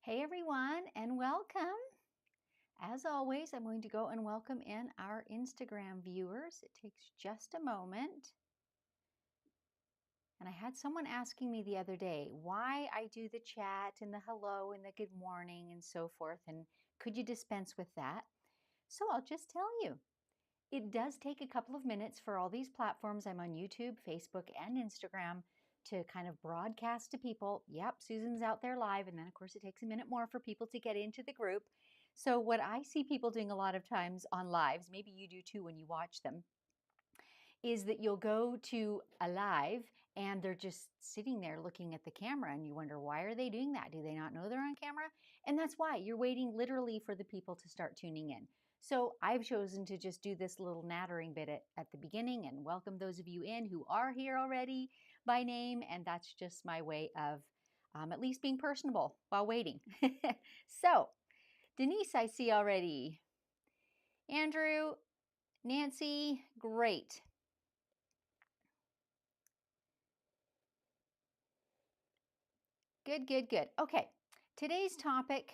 Hey everyone, and welcome. As always, I'm going to go and welcome in our Instagram viewers. It takes just a moment. And I had someone asking me the other day why I do the chat and the hello and the good morning and so forth, and could you dispense with that? So I'll just tell you. It does take a couple of minutes for all these platforms. I'm on YouTube, Facebook, and Instagram to kind of broadcast to people. Yep, Susan's out there live. And then, of course, it takes a minute more for people to get into the group. So, what I see people doing a lot of times on lives, maybe you do too when you watch them, is that you'll go to a live and they're just sitting there looking at the camera and you wonder, why are they doing that? Do they not know they're on camera? And that's why you're waiting literally for the people to start tuning in. So I've chosen to just do this little nattering bit at the beginning and welcome those of you in who are here already by name. And that's just my way of at least being personable while waiting. So Denise, I see already. Andrew, Nancy, great. Good, good, good. Okay, today's topic,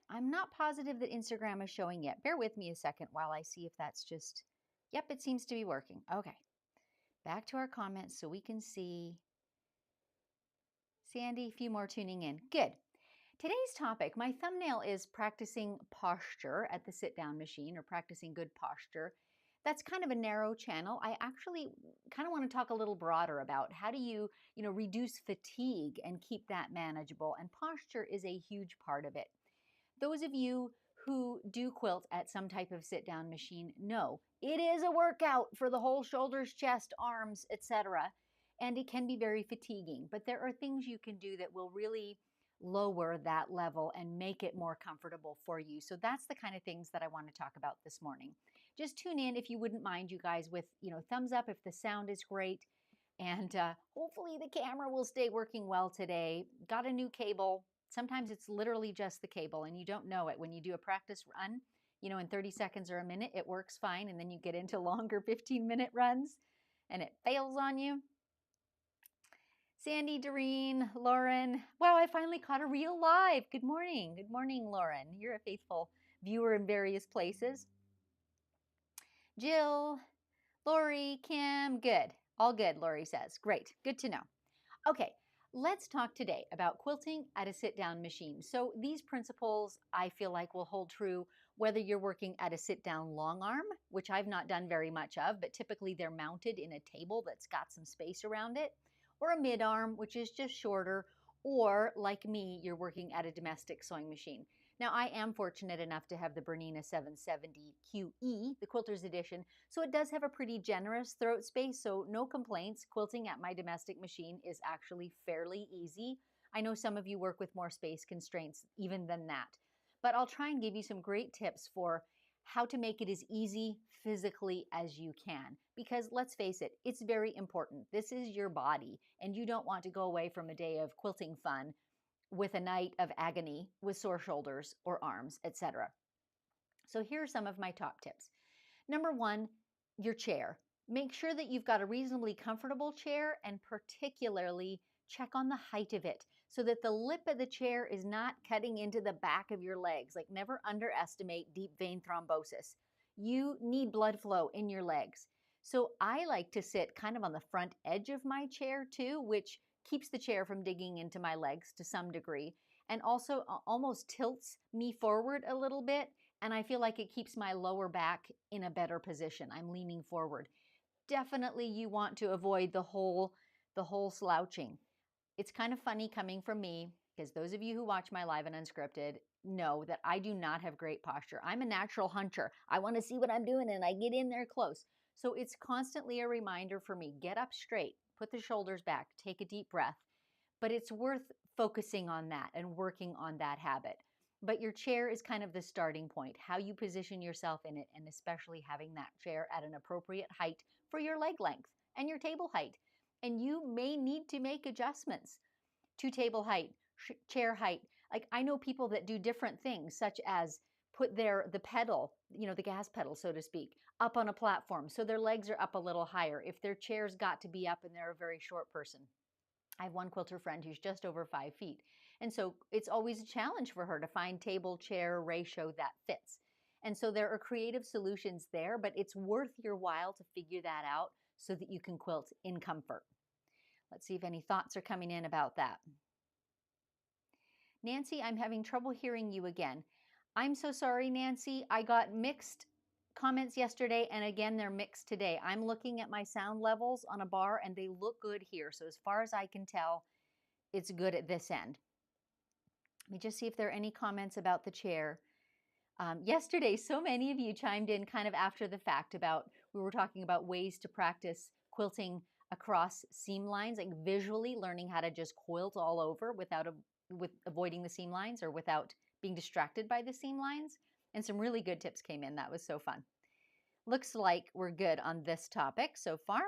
I'm not positive that Instagram is showing yet. Bear with me a second while I see if that's just, yep, it seems to be working. Okay, back to our comments so we can see. Sandy, a few more tuning in. Good. Today's topic, my thumbnail is practicing posture at the sit-down machine or practicing good posture. That's kind of a narrow channel. I actually kind of want to talk a little broader about how do you reduce fatigue and keep that manageable, and posture is a huge part of it. Those of you who do quilt at some type of sit-down machine know it is a workout for the whole shoulders, chest, arms, etc. And it can be very fatiguing, but there are things you can do that will really lower that level and make it more comfortable for you. So that's the kind of things that I want to talk about this morning. Just tune in if you wouldn't mind, you guys, with thumbs up if the sound is great. And hopefully the camera will stay working well today. Got a new cable. Sometimes it's literally just the cable and you don't know it. When you do a practice run, in 30 seconds or a minute, it works fine. And then you get into longer 15-minute runs and it fails on you. Sandy, Doreen, Lauren. Wow, I finally caught a real live. Good morning. Good morning, Lauren. You're a faithful viewer in various places. Jill, Lori, Kim, good. All good, Lori says. Great. Good to know. Okay, let's talk today about quilting at a sit-down machine. So these principles I feel like will hold true whether you're working at a sit-down long arm, which I've not done very much of, but typically they're mounted in a table that's got some space around it, or a mid-arm, which is just shorter, or like me, you're working at a domestic sewing machine. Now, I am fortunate enough to have the Bernina 770 QE, the Quilter's Edition, so it does have a pretty generous throat space, so no complaints. Quilting at my domestic machine is actually fairly easy. I know some of you work with more space constraints even than that, but I'll try and give you some great tips for how to make it as easy physically as you can. Because let's face it, it's very important. This is your body, and you don't want to go away from a day of quilting fun with a night of agony with sore shoulders or arms, etc. So here are some of my top tips. Number one, your chair. Make sure that you've got a reasonably comfortable chair, and particularly check on the height of it so that the lip of the chair is not cutting into the back of your legs. Like, never underestimate deep vein thrombosis. You need blood flow in your legs. So I like to sit kind of on the front edge of my chair too, which keeps the chair from digging into my legs to some degree, and also almost tilts me forward a little bit. And I feel like it keeps my lower back in a better position. I'm leaning forward. Definitely you want to avoid the whole slouching. It's kind of funny coming from me, because those of you who watch my live and unscripted know that I do not have great posture. I'm a natural huncher. I want to see what I'm doing and I get in there close. So it's constantly a reminder for me, get up straight, put the shoulders back, take a deep breath. But it's worth focusing on that and working on that habit. But your chair is kind of the starting point, how you position yourself in it, and especially having that chair at an appropriate height for your leg length and your table height. And you may need to make adjustments to table height, chair height. Like, I know people that do different things, such as put the pedal, the gas pedal, so to speak, up on a platform so their legs are up a little higher if their chair's got to be up and they're a very short person. I have one quilter friend who's just over 5 feet. And so it's always a challenge for her to find table chair ratio that fits. And so there are creative solutions there, but it's worth your while to figure that out so that you can quilt in comfort. Let's see if any thoughts are coming in about that. Nancy, I'm having trouble hearing you again. I'm so sorry, Nancy. I got mixed comments yesterday, and again, they're mixed today. I'm looking at my sound levels on a bar, and they look good here. So as far as I can tell, it's good at this end. Let me just see if there are any comments about the chair. Yesterday, so many of you chimed in kind of after the fact about, we were talking about ways to practice quilting across seam lines, like visually learning how to just quilt all over without avoiding the seam lines or without being distracted by the seam lines. And some really good tips came in. That was so fun. Looks like we're good on this topic so far.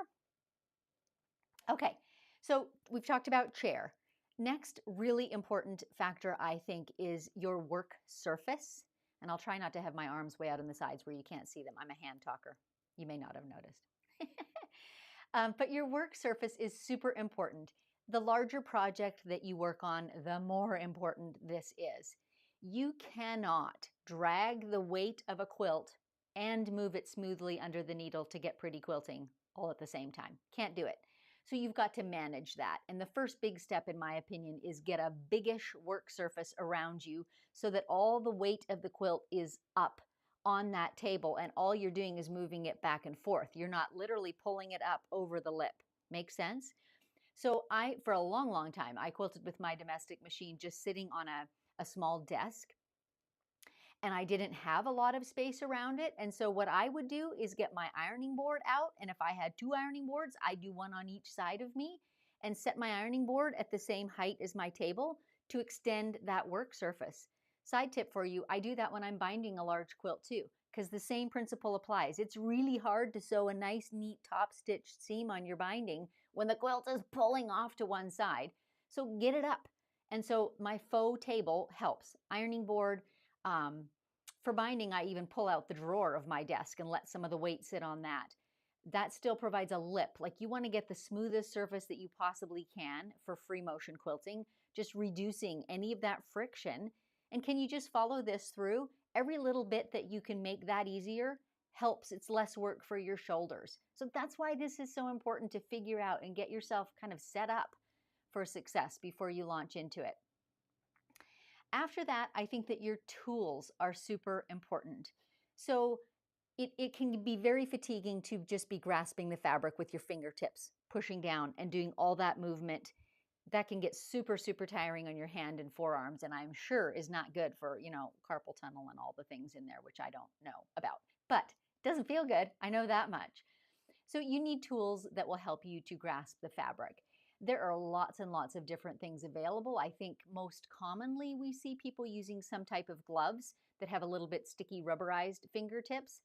Okay, so we've talked about chair. Next really important factor, I think, is your work surface. And I'll try not to have my arms way out on the sides where you can't see them. I'm a hand talker. You may not have noticed. But your work surface is super important. The larger project that you work on, the more important this is. You cannot drag the weight of a quilt and move it smoothly under the needle to get pretty quilting all at the same time. Can't do it. So you've got to manage that. And the first big step, in my opinion, is get a biggish work surface around you so that all the weight of the quilt is up on that table and all you're doing is moving it back and forth. You're not literally pulling it up over the lip. Make sense? So for a long, long time, I quilted with my domestic machine just sitting on a small desk. And I didn't have a lot of space around it. And so what I would do is get my ironing board out. And if I had 2 ironing boards, I'd do one on each side of me and set my ironing board at the same height as my table to extend that work surface. Side tip for you, I do that when I'm binding a large quilt too, because the same principle applies. It's really hard to sew a nice, neat top stitched seam on your binding when the quilt is pulling off to one side. So get it up. And so my faux table helps. Ironing board, for binding, I even pull out the drawer of my desk and let some of the weight sit on that. That still provides a lip. Like you want to get the smoothest surface that you possibly can for free motion quilting, just reducing any of that friction. And can you just follow this through? Every little bit that you can make that easier helps. It's less work for your shoulders. So that's why this is so important to figure out and get yourself kind of set up for success before you launch into it. After that, I think that your tools are super important. So it can be very fatiguing to just be grasping the fabric with your fingertips, pushing down and doing all that movement. That can get super, super tiring on your hand and forearms, and I'm sure is not good for, carpal tunnel and all the things in there, which I don't know about. But it doesn't feel good. I know that much. So you need tools that will help you to grasp the fabric. There are lots and lots of different things available. I think most commonly we see people using some type of gloves that have a little bit sticky rubberized fingertips.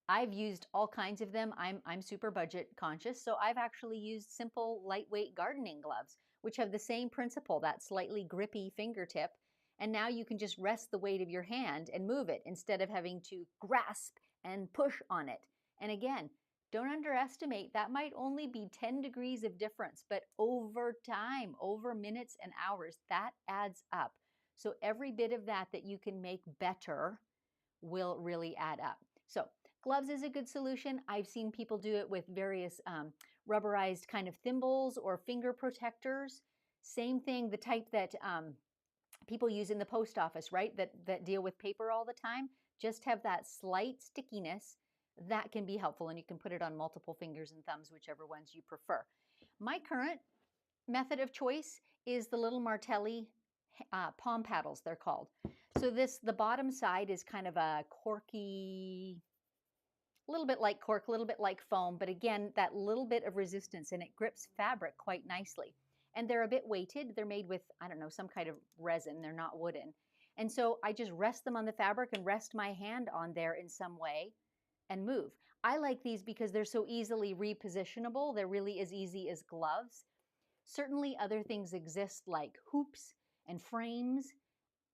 I've used all kinds of them. I'm super budget conscious, so I've actually used simple lightweight gardening gloves, which have the same principle, that slightly grippy fingertip. And now you can just rest the weight of your hand and move it instead of having to grasp and push on it. And again, don't underestimate, that might only be 10 degrees of difference, but over time, over minutes and hours, that adds up. So every bit of that you can make better will really add up. So gloves is a good solution. I've seen people do it with various rubberized kind of thimbles or finger protectors. Same thing, the type that people use in the post office, right? That deal with paper all the time. Just have that slight stickiness. That can be helpful, and you can put it on multiple fingers and thumbs, whichever ones you prefer. My current method of choice is the little Martelli palm paddles, they're called. So the bottom side is kind of a corky, a little bit like cork, a little bit like foam, but again, that little bit of resistance, and it grips fabric quite nicely. And they're a bit weighted. They're made with, I don't know, some kind of resin. They're not wooden. And so I just rest them on the fabric and rest my hand on there in some way and move. I like these because they're so easily repositionable. They're really as easy as gloves. Certainly other things exist like hoops and frames.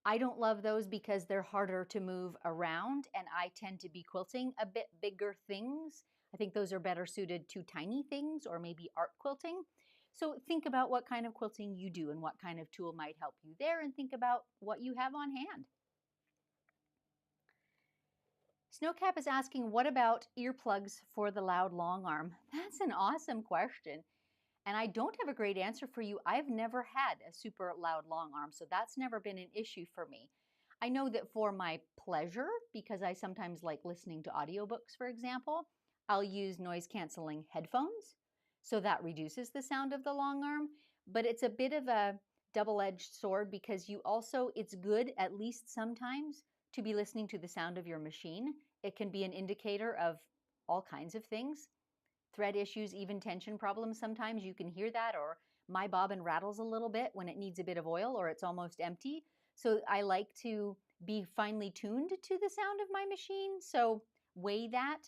I don't love those because they're harder to move around, and I tend to be quilting a bit bigger things. I think those are better suited to tiny things or maybe art quilting. So think about what kind of quilting you do and what kind of tool might help you there, and think about what you have on hand. Snowcap is asking, what about earplugs for the loud long arm? That's an awesome question. And I don't have a great answer for you. I've never had a super loud long arm, so that's never been an issue for me. I know that for my pleasure, because I sometimes like listening to audiobooks, for example, I'll use noise canceling headphones. So that reduces the sound of the long arm, but it's a bit of a double-edged sword because it's good at least sometimes to be listening to the sound of your machine. It can be an indicator of all kinds of things. Thread issues, even tension problems, sometimes you can hear that, or my bobbin rattles a little bit when it needs a bit of oil or it's almost empty. So I like to be finely tuned to the sound of my machine, so weigh that.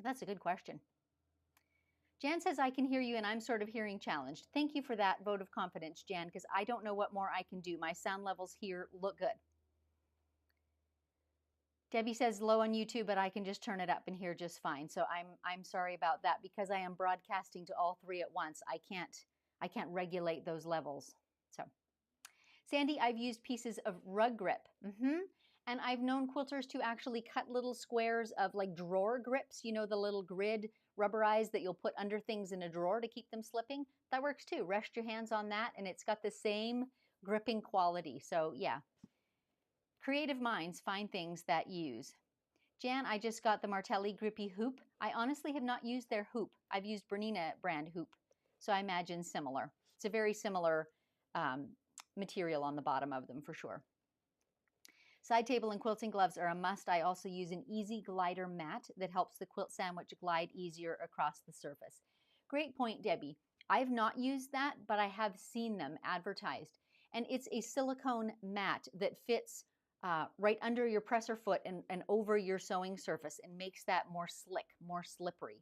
That's a good question. Jan says, I can hear you and I'm sort of hearing challenged. Thank you for that vote of confidence, Jan, because I don't know what more I can do. My sound levels here look good. Debbie says low on YouTube, but I can just turn it up and hear just fine. So I'm sorry about that because I am broadcasting to all three at once. I can't regulate those levels. So, Sandy, I've used pieces of rug grip. And I've known quilters to actually cut little squares of like drawer grips, you know, the little grid rubberized that you'll put under things in a drawer to keep them slipping. That works too. Rest your hands on that and it's got the same gripping quality. So yeah. Creative minds find things that use. Jan, I just got the Martelli Grippy Hoop. I honestly have not used their hoop. I've used Bernina brand hoop, so I imagine similar. It's a very similar material on the bottom of them for sure. Side table and quilting gloves are a must. I also use an easy glider mat that helps the quilt sandwich glide easier across the surface. Great point, Debbie. I've not used that, but I have seen them advertised. And it's a silicone mat that fits right under your presser foot and over your sewing surface and makes that more slick, more slippery.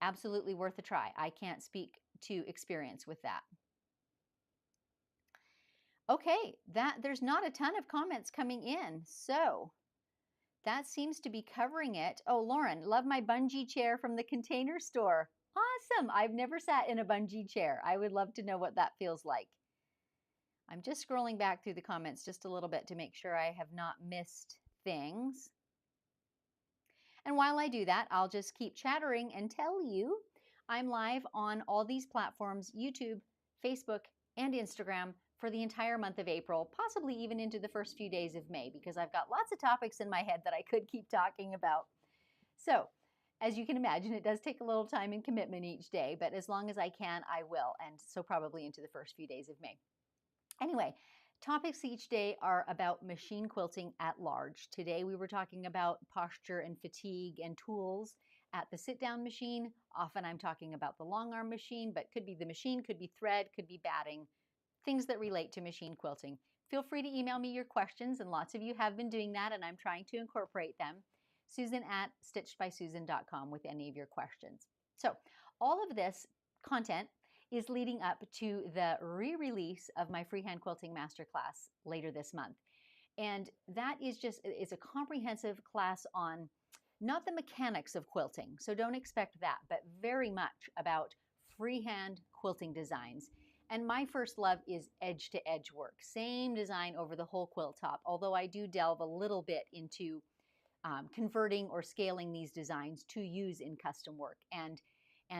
Absolutely worth a try. I can't speak to experience with that. Okay, there's not a ton of comments coming in, so that seems to be covering it. Oh, Lauren, love my bungee chair from the Container Store. Awesome. I've never sat in a bungee chair. I would love to know what that feels like. I'm just scrolling back through the comments just a little bit to make sure I have not missed things. And while I do that, I'll just keep chattering and tell you I'm live on all these platforms, YouTube, Facebook, and Instagram for the entire month of April, possibly even into the first few days of May, because I've got lots of topics in my head that I could keep talking about. So, as you can imagine, it does take a little time and commitment each day, but as long as I can, I will, and so probably into the first few days of May. Anyway, topics each day are about machine quilting at large. Today we were talking about posture and fatigue and tools at the sit-down machine. Often I'm talking about the long arm machine, but could be the machine, could be thread, could be batting, things that relate to machine quilting. Feel free to email me your questions, and lots of you have been doing that, and I'm trying to incorporate them. Susan@StitchedBySusan.com with any of your questions. So all of this content is leading up to the re-release of my freehand quilting masterclass later this month. And that is it's a comprehensive class on not the mechanics of quilting, so don't expect that, but very much about freehand quilting designs. And my first love is edge-to-edge work, same design over the whole quilt top, although I do delve a little bit into converting or scaling these designs to use in custom work. And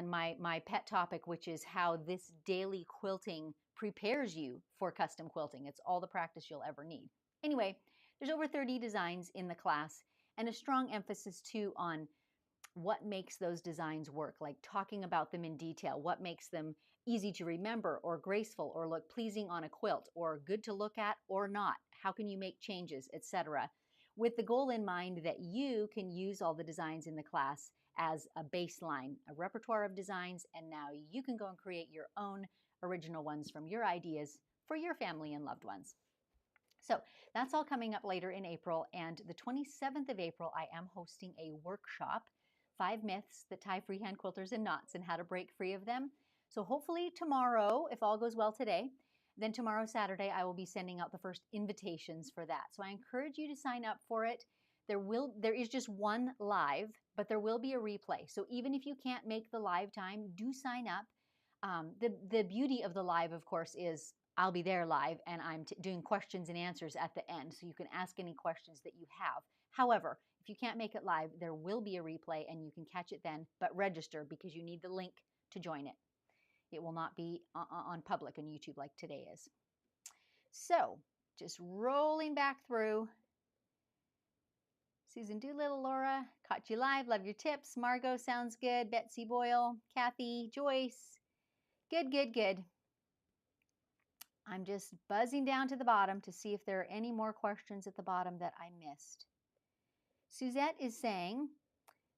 my pet topic, which is how this daily quilting prepares you for custom quilting. It's all the practice you'll ever need. Anyway, there's over 30 designs in the class and a strong emphasis too on what makes those designs work, like talking about them in detail, what makes them easy to remember or graceful or look pleasing on a quilt or good to look at or not. How can you make changes, etc., with the goal in mind that you can use all the designs in the class as a baseline, a repertoire of designs, and now you can go and create your own original ones from your ideas for your family and loved ones. So that's all coming up later in April, and the 27th of April, I am hosting a workshop, 5 myths that tie freehand quilters in knots and how to break free of them. So hopefully tomorrow, if all goes well today, then tomorrow, Saturday, I will be sending out the first invitations for that. So I encourage you to sign up for it. There is just one live, but there will be a replay. So even if you can't make the live time, do sign up. The beauty of the live, of course, is I'll be there live and I'm doing questions and answers at the end, so you can ask any questions that you have. However, if you can't make it live, there will be a replay and you can catch it then, but register because you need the link to join it. It will not be on public on YouTube like today is. So just rolling back through. Susan Doolittle, Laura, caught you live, love your tips. Margot, sounds good. Betsy Boyle, Kathy, Joyce. Good, good, good. I'm just buzzing down to the bottom to see if there are any more questions at the bottom that I missed. Suzette is saying,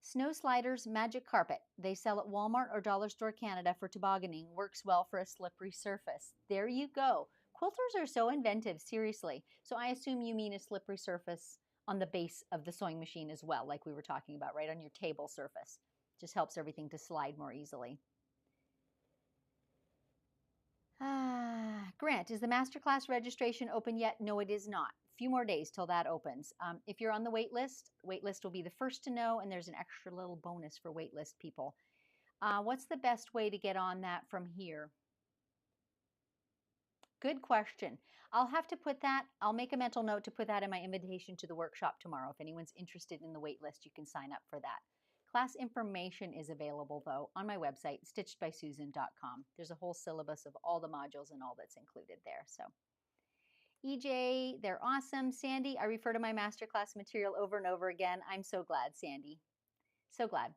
snow sliders, magic carpet. They sell at Walmart or Dollar Store Canada for tobogganing. Works well for a slippery surface. There you go. Quilters are so inventive, seriously. So I assume you mean a slippery surface on the base of the sewing machine as well, like we were talking about, right on your table surface. Just helps everything to slide more easily. Grant, is the masterclass registration open yet? No, it is not. A few more days till that opens. If you're on the wait list will be the first to know, and there's an extra little bonus for wait list people. What's the best way to get on that from here? Good question. I'll have to put that, I'll make a mental note to put that in my invitation to the workshop tomorrow. If anyone's interested in the wait list, you can sign up for that. Class information is available, though, on my website, StitchedBySusan.com. There's a whole syllabus of all the modules and all that's included there. So, EJ, they're awesome. Sandy, I refer to my masterclass material over and over again. I'm so glad, Sandy. So glad.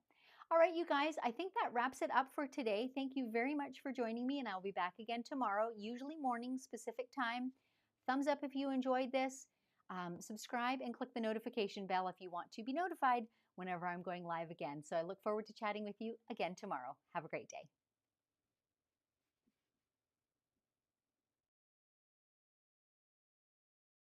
All right, you guys, I think that wraps it up for today. Thank you very much for joining me, and I'll be back again tomorrow, usually morning, specific time. Thumbs up if you enjoyed this. Subscribe and click the notification bell if you want to be notified whenever I'm going live again. So I look forward to chatting with you again tomorrow. Have a great day.